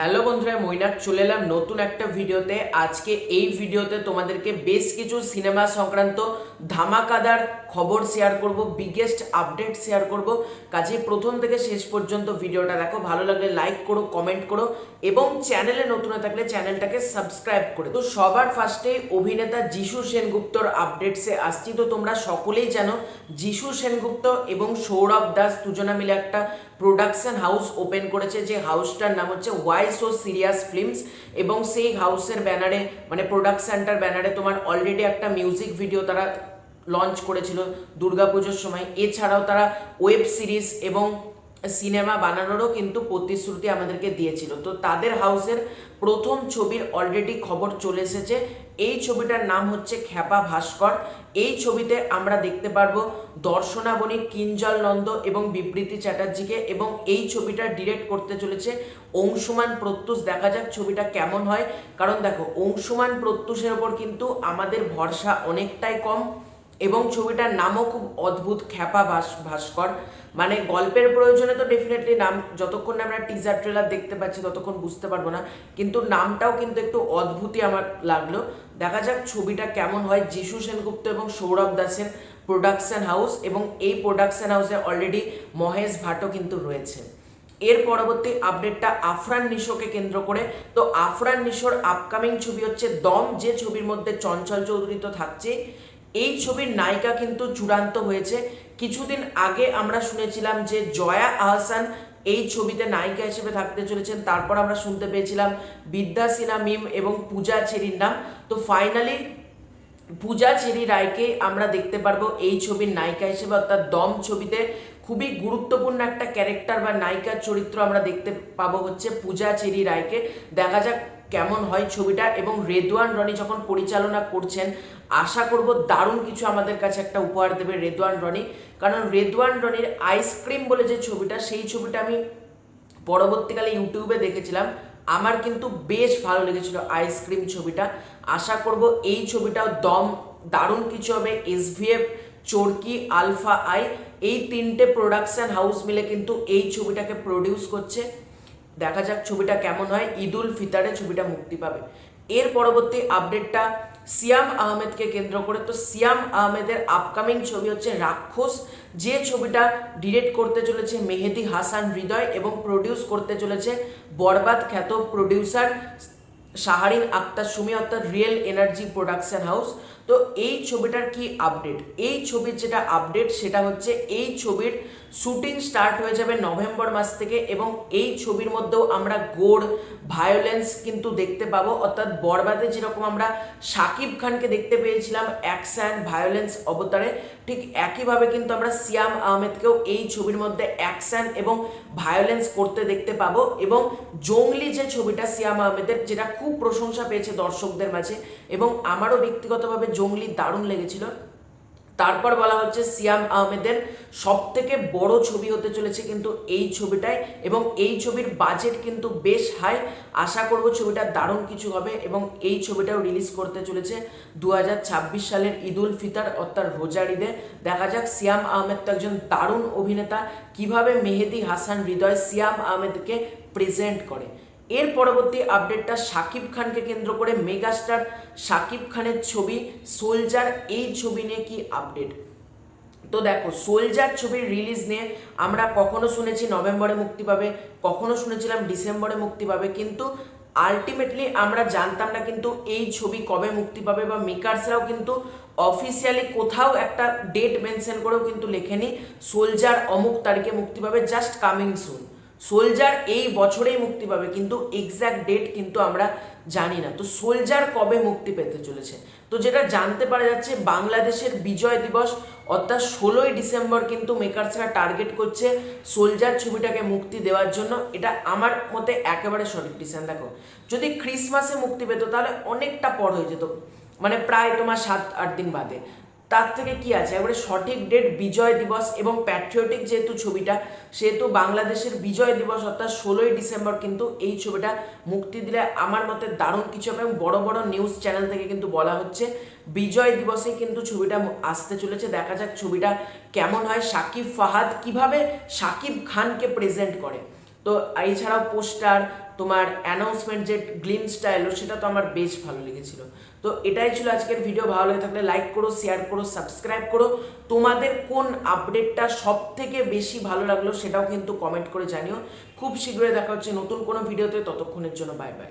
Hello বন্ধুরা, মৈনাক চলে এলাম নতুন একটা ভিডিওতে। আজকে এই ভিডিওতে তোমাদেরকে বেশ কিছু সিনেমা সংক্রান্ত ধামাকাদার খবর শেয়ার করব, বিগেস্ট আপডেট শেয়ার করব। কাজেই প্রথম থেকে শেষ পর্যন্ত ভিডিওটা দেখো, ভালো লাগলে লাইক করো, কমেন্ট করো এবং চ্যানেলে নতুন হয়ে থাকলে চ্যানেলটাকে সাবস্ক্রাইব করে। তো সবার ফার্স্টে অভিনেতা যিশু সেনগুপ্তর আপডেটসে আসছি। তো তোমরা সকলেই জানো যিশু সেনগুপ্ত এবং সৌরভ দাস দুজনা মিলে একটা প্রোডাকশন হাউস ওপেন করেছে, যে হাউসটার নাম হচ্ছে ওয়াই সো সিরিয়াস ফিল্মস। এবং সেই হাউসের ব্যানারে মানে প্রোডাকশনটার ব্যানারে তোমার অলরেডি একটা মিউজিক ভিডিও তারা লঞ্চ করেছিল দুর্গাপুজোর সময়। এছাড়াও তারা ওয়েব সিরিজ এবং সিনেমা বানানোরও কিন্তু প্রতিশ্রুতি আমাদেরকে দিয়েছিল। তো তাদের হাউসের প্রথম ছবির অলরেডি খবর চলে এসেছে। এই ছবিটার নাম হচ্ছে খ্যাপা ভাস্কর। এই ছবিতে আমরা দেখতে পারবো দর্শনা বণিক, কিঞ্জল নন্দ এবং বিবৃতি চ্যাটার্জিকে, এবং এই ছবিটা ডিরেক্ট করতে চলেছে অংশুমান প্রত্যুষ। দেখা যাক ছবিটা কেমন হয়, কারণ দেখো অংশুমান প্রত্যুষের ওপর কিন্তু আমাদের ভরসা অনেকটাই কম। এবং ছবিটার নামও খুব অদ্ভুত, খ্যাপা ভাস্কর। মানে গল্পের প্রয়োজনে তো ডেফিনেটলি নাম, যতক্ষণ না আমরা টিজার ট্রেলার দেখতে পাচ্ছি ততক্ষণ বুঝতে পারবো না, কিন্তু নামটাও কিন্তু একটু অদ্ভুতই আমার লাগলো। দেখা যাক ছবিটা কেমন হয়। যিশু সেনগুপ্ত এবং সৌরভ দাসের প্রোডাকশন হাউস, এবং এই প্রোডাকশন হাউসে অলরেডি মহেশ ভাটও কিন্তু রয়েছে। এর পরবর্তী আপডেটটা আফরান নিশোকে কেন্দ্র করে। তো আফরান নিশোর আপকামিং ছবি হচ্ছে দম, যে ছবির মধ্যে চঞ্চল চৌধুরী তো থাকছে। এই ছবির নায়িকা কিন্তু চূড়ান্ত হয়েছে। কিছুদিন আগে আমরা শুনেছিলাম যে জয়া আহসান এই ছবিতে নায়িকা হিসেবে থাকতে চলেছেন। তারপর আমরা শুনতে পেয়েছিলাম বিদ্যা সিনহা মিম এবং পূজা চেরির নাম। তো ফাইনালি পূজা চেরি রায়কে আমরা দেখতে পারবো এই ছবির নায়িকা হিসেবে, অর্থাৎ দম ছবিতে খুবই গুরুত্বপূর্ণ একটা ক্যারেক্টার বা নায়িকার চরিত্র আমরা দেখতে পাবো হচ্ছে পূজা চেরি রায়কে। দেখা যাক কেমন হয় ছবিটা। এবং রেদওয়ান রনি যখন পরিচালনা করছেন, আশা করব দারুণ কিছু আমাদের কাছে একটা উপহার দেবে রেদওয়ান রনি। কারণ রেদওয়ান রনির আইসক্রিম বলে যে ছবিটা, সেই ছবিটা আমি পরবর্তীকালে ইউটিউবে দেখেছিলাম, আমার কিন্তু বেশ ভালো লেগেছিল আইসক্রিম ছবিটা। আশা করব এই ছবিটাও দম দারুণ কিছু হবে। এসভিএফ, চরকি, আলফা আই, এই তিনটে প্রোডাকশন হাউস মিলে কিন্তু এই ছবিটাকে প্রডিউস করছে। দেখা যাক ছবিটা কেমন হয়। ঈদ উল ফিতরে ছবিটা মুক্তি পাবে। এর পরবর্তী আপডেটটা সিয়াম আহমেদকে কেন্দ্র করে। তো সিয়াম আহমেদের আপকামিং ছবি হচ্ছে রাক্ষস, যে ছবিটা ডিরেক্ট করতে চলেছে মেহেদি হাসান হৃদয় এবং প্রডিউস করতে চলেছে বরবাদ খ্যাত প্রডিউসার শাহরিন আক্তার সুমি, অর্থাৎ রিয়েল এনার্জি প্রোডাকশন হাউস। তো এই ছবিটার কি আপডেট? এই ছবির যেটা আপডেট সেটা হচ্ছে এই ছবির শুটিং স্টার্ট হয়ে যাবে নভেম্বর মাস থেকে, এবং এই ছবির মধ্যেও আমরা গোর ভায়োলেন্স কিন্তু দেখতে পাবো। অর্থাৎ বরবাদে যেরকম আমরা শাকিব খানকে দেখতে পেয়েছিলাম অ্যাকশন ভায়োলেন্স অবতারে, ঠিক একইভাবে কিন্তু আমরা সিয়াম আহমেদকেও এই ছবির মধ্যে অ্যাকশন এবং ভায়োলেন্স করতে দেখতে পাবো। এবং জঙ্গলি যে ছবিটা সিয়াম আহমেদের, যেটা খুব প্রশংসা পেয়েছে দর্শকদের মাঝে, এবং আমারও ব্যক্তিগতভাবে জঙ্গলি দারুণ লেগেছিল। তারপর বলা হচ্ছে সিয়াম আহমেদের সব থেকে বড় ছবি হতে চলেছে কিন্তু এই ছবিটায়, এবং এই ছবির বাজেট কিন্তু বেশ হাই। আশা করব ছবিটা দারুণ কিছু হবে, এবং এই ছবিটাও রিলিজ করতে চলেছে 2026 সালের ঈদ উল ফিতর অর্থাৎ রোজার ঈদে। দেখা যাক সিয়াম আহমেদ তো একজন দারুণ অভিনেতা, কিভাবে মেহেদি হাসান হৃদয় সিয়াম আহমেদকে প্রেজেন্ট করে। এর পরবর্তী আপডেটটা শাকিব খানকে কেন্দ্র করে। মেগাস্টার শাকিব খানের ছবি সোলজার, এই ছবি নিয়ে কি আপডেট? তো দেখো, সোলজার ছবির রিলিজ নিয়ে আমরা কখনো শুনেছি নভেম্বরে মুক্তি পাবে, কখনো শুনেছিলাম ডিসেম্বরে মুক্তি পাবে, কিন্তু আলটিমেটলি আমরা জানতাম না কিন্তু এই ছবি কবে মুক্তি পাবে, বা মেকার্সরাও কিন্তু অফিসিয়ালি কোথাও একটা ডেট মেনশন করেও কিন্তু লেখেনি সোলজার অমুক তারিখে মুক্তি পাবে, জাস্ট কামিং সুন। সোলজার এই বছরেই মুক্তি পাবে, কিন্তু এক্স্যাক্ট ডেট কিন্তু আমরা জানি না। তো সোলজার কবে মুক্তি পেতে চলেছে? তো যেটা জানতে পারা যাচ্ছে, বাংলাদেশের বিজয় দিবস অর্থাৎ 16ই ডিসেম্বর কিন্তু মেকার্সরা টার্গেট করছে সোলজার ছবিটাকে মুক্তি দেওয়ার জন্য। এটা আমার মতে একেবারে সঠিক ডিসিশন। দেখো, যদি ক্রিসমাসে মুক্তি পেত তাহলে অনেকটা পর হয়ে যেত, মানে প্রায় তোমার 7-8 দিন বাদে। তার থেকে কি আছে, এবারে সঠিক ডেট বিজয় দিবস, এবং প্যাট্রিয়টিক যেহেতু ছবিটা, সেহেতু বাংলাদেশের বিজয় দিবস অর্থাৎ 16ই ডিসেম্বর কিন্তু এই ছবিটা মুক্তি দিলে আমার মতে দারুণ কিছু হবে। এবং বড় বড় নিউজ চ্যানেল থেকে কিন্তু বলা হচ্ছে বিজয় দিবসে কিন্তু ছবিটা আসতে চলেছে। দেখা যাক ছবিটা কেমন হয়। শাকিব ফাহাদ কিভাবে শাকিব খানকে প্রেজেন্ট করে, তো এছাড়াও পোস্টার তোমার অ্যানাউন্সমেন্ট যে গ্লিমসটা এলো সেটা তো আমার বেশ ভালো লেগেছিল। তো এটাই ছিল আজকের ভিডিও। ভালো লেগে থাকলে লাইক করো, শেয়ার করো, সাবস্ক্রাইব করো। তোমাদের কোন আপডেটটা সব থেকে বেশি ভালো লাগলো সেটাও কিন্তু কমেন্ট করে জানিও। খুব শীঘ্রই দেখা হচ্ছে নতুন কোনো ভিডিওতে, ততক্ষণের জন্য বাই বাই।